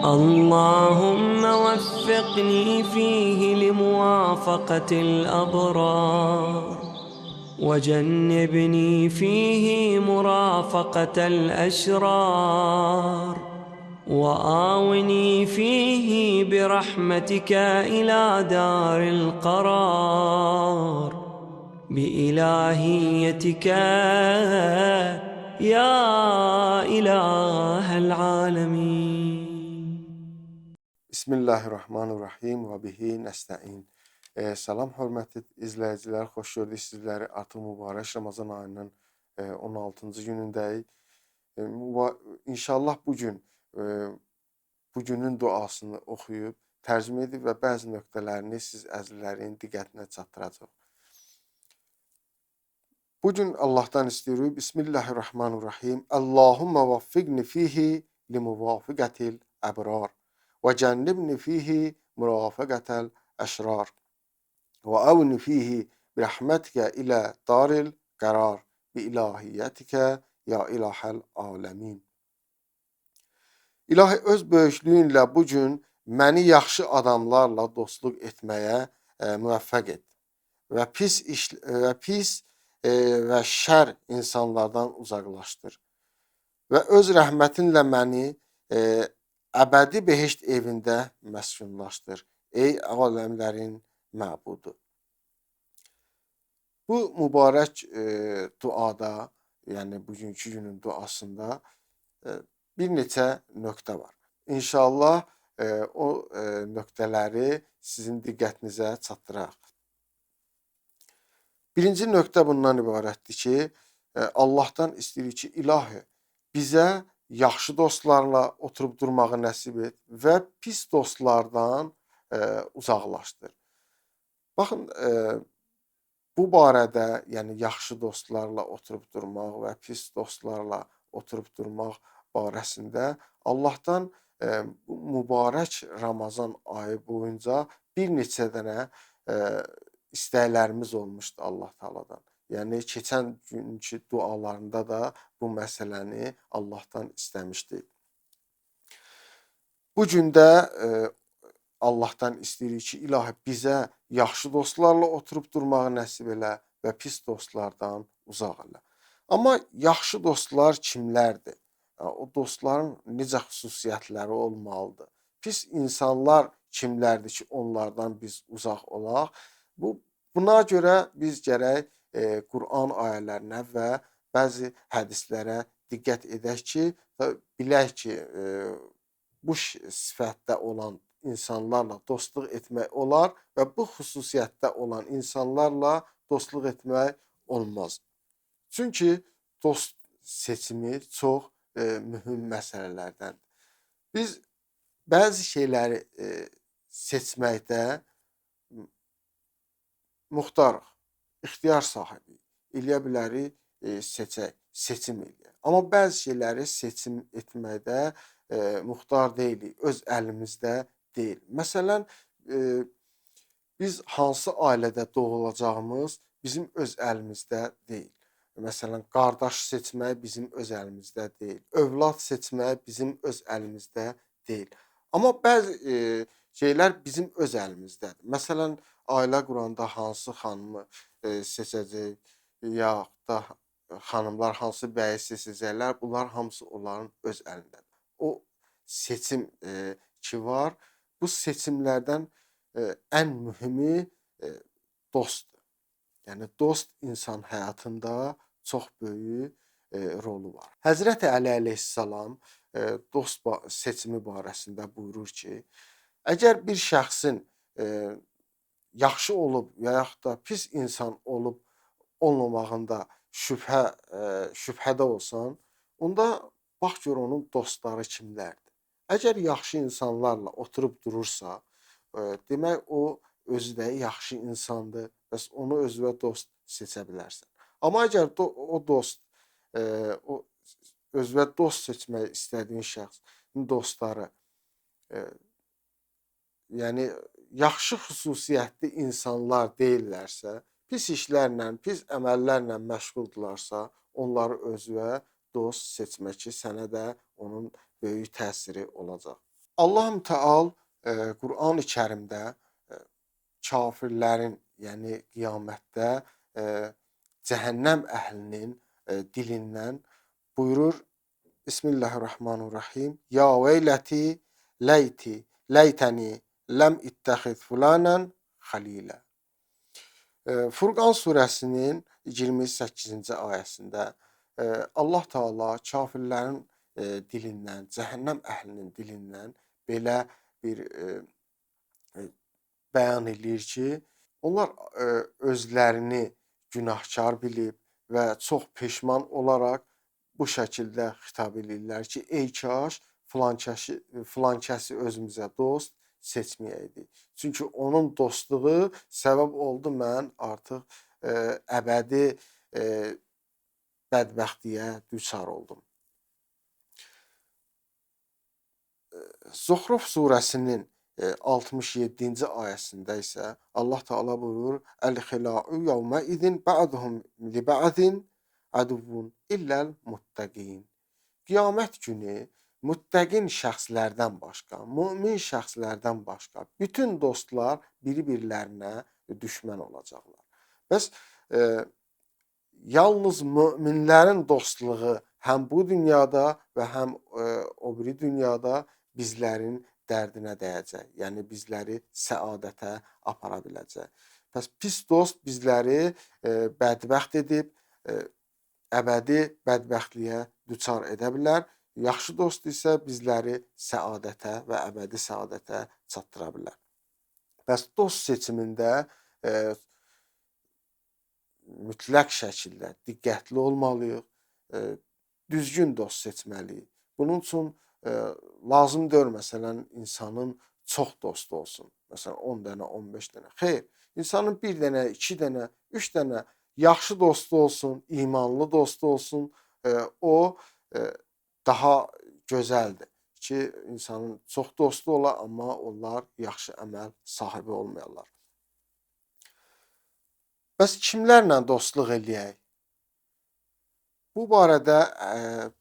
اللهم وفقني فيه لموافقة الأبرار، وجنبني فيه مرافقة الأشرار، وآوني فيه برحمتك إلى دار القرار، بإلهيتك يا إله العالمين. Bismillahirrahmanirrahim və bihi nəstəin. Salam, hörmətli izləyicilər, xoş gördük sizləri. Artıq mübarək Ramazan ayının 16-cı günündəyik. İnşallah bugünün duasını oxuyub, tərcümə edib və bəzi nöqtələrini siz əzizlərin diqqətinə çatdıracaq. Bugün Allahdan istəyirik. Bismillahirrahmanirrahim. Allahumma vaffiqni fihi limuvafiqatil əbrar. وجنبني فيه مرافقة الأشرار وأوني فيه برحمتك إلى دار القرار بإلهiyetك ya ilahəl aləmin. İlahi, öz böyüklüyünlə bugün məni yaxşı adamlarla dostluq etməyə müvəffəq et və pis və şər insanlardan uzaqlaşdır və öz rəhmətinlə məni əbədi behişt evində məskunlaşdır, ey aləmlərin məbudu. Bu mübarək duada, yəni bugünkü günün duasında bir neçə nöqtə var. İnşallah o nöqtələri sizin diqqətinizə çatdıraq. Birinci nöqtə bundan ibarətdir ki, Allahdan istəyirik ki, ilahi, bizə yaxşı dostlarla oturub durmağı nəsib et və pis dostlardan uzaqlaşdır. Baxın, bu barədə, yəni yaxşı dostlarla oturub durmaq və pis dostlarla oturub durmaq barəsində Allahdan mübarək Ramazan ayı boyunca bir neçə dənə istəklərimiz olmuşdu Allah Taala'dan. Yəni keçən günkü dualarında da bu məsələni Allahdan istəmişdi. Bu gün də Allahdan istəyirik ki, ilahi, bizə yaxşı dostlarla oturub durmağı nəsib elə və pis dostlardan uzaq elə. Amma yaxşı dostlar kimlərdir? O dostların necə xüsusiyyətləri olmalıdır? Pis insanlar kimlərdir ki, onlardan biz uzaq olaq? Buna görə biz gərək Quran ayələrinə və bəzi hədislərə diqqət edək ki, bilək ki, bu sifətdə olan insanlarla dostluq etmək olar və bu xüsusiyyətdə olan insanlarla dostluq etmək olmaz. Çünki dost seçimi çox mühüm məsələlərdəndir. Biz bəzi şeyləri seçməkdə muxtarıq, ixtiyar sahibi, eləyə bilərik, seçim eləyək. Amma bəzi şeyləri seçim etməkdə muxtar deyilik, öz əlimizdə deyil. Məsələn, biz hansı ailədə doğulacağımız bizim öz əlimizdə deyil. Məsələn, qardaş seçmək bizim öz əlimizdə deyil. Övlad seçmək bizim öz əlimizdə deyil. Amma bəzi şeylər bizim öz əlimizdədir. Məsələn, ailə quranda hansı xanımı seçəcək, yaxud da xanımlar hansı bəyi seçəcəklər, bunlar hamısı onların öz əlindədir. O seçim ki var, bu seçimlərdən ən mühümü dostdur. Yəni, dost insan həyatında çox böyük rolu var. Həzrəti Əli əleyhissalam dost seçimi barəsində buyurur ki, əgər bir şəxsin yaxşı olub və yaxud da pis insan olub olmamağında şübhədə olsan, onda bax gör onun dostları kimlərdir. Əgər yaxşı insanlarla oturub durursa, demək o özü də yaxşı insandır, bəs onu özünə dost seçə bilərsən. Amma əgər o dost, özünə dost seçmək istədiyin şəxsin dostları, yəni yaxşı xüsusiyyətli insanlar deyillərsə, pis işlərlə, pis əməllərlə məşğuldurlarsa, onları özünə dost seçmək ki, sənə də onun böyük təsiri olacaq. Allah Təal Qur'an-ı Kərimdə kafirlərin, yəni qiyamətdə cəhənnəm əhlinin dilindən buyurur: Bismillahirrahmanirrahim. Ya veyləti leytəni ləm ittəxiz fulanan xalilə. Furqan surəsinin 28-ci ayəsində Allah Taala kafirlərin dilindən, cəhənnəm əhlinin dilindən belə bir bəyan eləyir ki, onlar özlərini günahkar bilib və çox peşman olaraq bu şəkildə xitab eləyirlər ki, ey kaş filankəsi özümüzə dost seçməyəydik. Çünki onun dostluğu səbəb oldu mən artıq əbədi bədbəxtliyə düçar oldum. Zuhruf surəsinin 67-ci ayəsində isə Allah Taala buyurur: "Əl-xila'u yawma izin ba'duhum li ba'zin aduvun illəl muttaqin." Qiyamət günü muttəqin şəxslərdən başqa, mömin şəxslərdən başqa bütün dostlar biri-birlərinə düşmən olacaqlar. Bəs yalnız möminlərin dostluğu həm bu dünyada və həm o biri dünyada bizlərin dərdinə dəyəcək. Yəni bizləri səadətə apara biləcək. Bəs pis dost bizləri bədbəxt edib əbədi bədbəxtliyə düçar edə bilər. Yaxşı dost isə bizləri səadətə və əbədi səadətə çatdıra bilər. Bəs dost seçimində mütləq şəkildə diqqətli olmalıyıq, düzgün dost seçməliyik. Bunun üçün lazım deyil, məsələn, insanın çox dostu olsun. Məsələn, 10 dənə, 15 dənə. Xeyr, insanın 1 dənə, 2 dənə, 3 dənə yaxşı dostu olsun, imanlı dostu olsun. O daha gözəldir ki, insanın çox dostu ola, amma onlar yaxşı əməl sahibi olmayarlar. Bəs kimlərlə dostluq eləyək? Bu barədə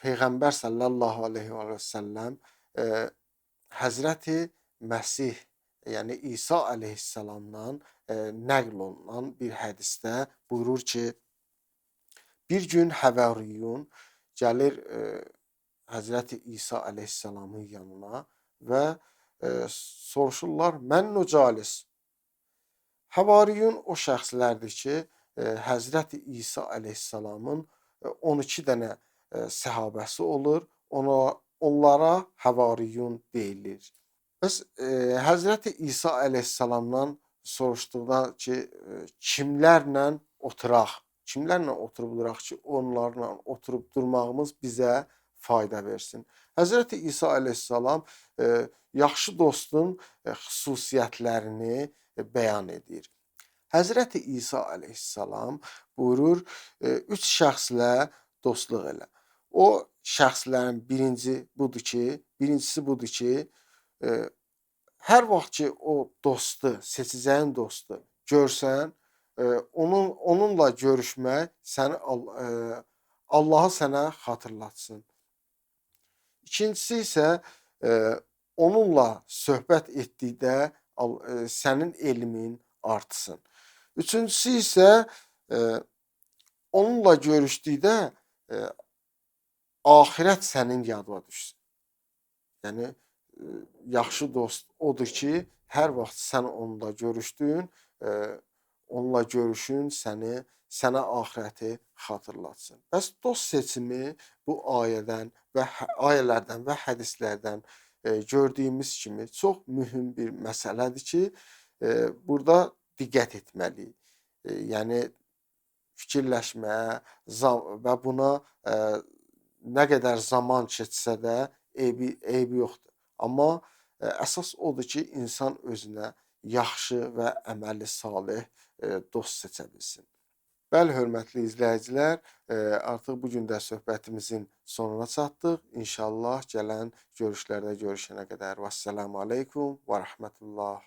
Peyğəmbər sallallahu aleyhi və səlləm Həzrəti Məsih, yəni İsa əleyhissalamdan nəql olunan bir hədisdə buyurur ki, bir gün Həvariyun gəlir Həzrəti İsa əleyhissalamın yanına və soruşurlar, mən nücalis. Həvariyun o şəxslərdir ki, Həzrəti İsa əleyhissalamın 12 dənə səhabəsi olur, onlara Həvariyun deyilir. Bəs Həzrəti İsa əleyhissalamdan soruşduqda ki, kimlərlə oturaq, kimlərlə oturub duraq ki, onlarla oturub durmağımız bizə fayda versin. Həzrəti İsa əleyhissalam yaxşı dostun xüsusiyyətlərini bəyan edir. Həzrəti İsa əleyhissalam buyurur, 3 şəxslə dostluq elə. O şəxslərin birincisi budur ki, hər vaxt ki o dostu, seçəcəyin dostu görsən, onunla görüşmək səni Allahı sənə xatırlatsın. İkincisi isə onunla söhbət etdikdə sənin elmin artsın. Üçüncüsü isə onunla görüşdükdə axirət sənin yadına düşsün. Yəni yaxşı dost odur ki, hər vaxt sən onunla görüşdün, onunla görüşün sənə axirəti xatırlatsın. Bəs dost seçimi bu ayələrdən və hədislərdən gördüyümüz kimi çox mühüm bir məsələdir ki, burada diqqət etməliyik. Yəni fikirləşməyə və buna nə qədər zaman keçsə də eybi yoxdur. Amma əsas odur ki, insan özünə yaxşı və əməli salih dost seçə bilsin. Bəli, hörmətli izləyicilər, artıq bu gün də söhbətimizin sonuna çatdıq. İnşallah gələn görüşlərdə görüşənə qədər. Vəssalamu aleykum və rəhmətullah.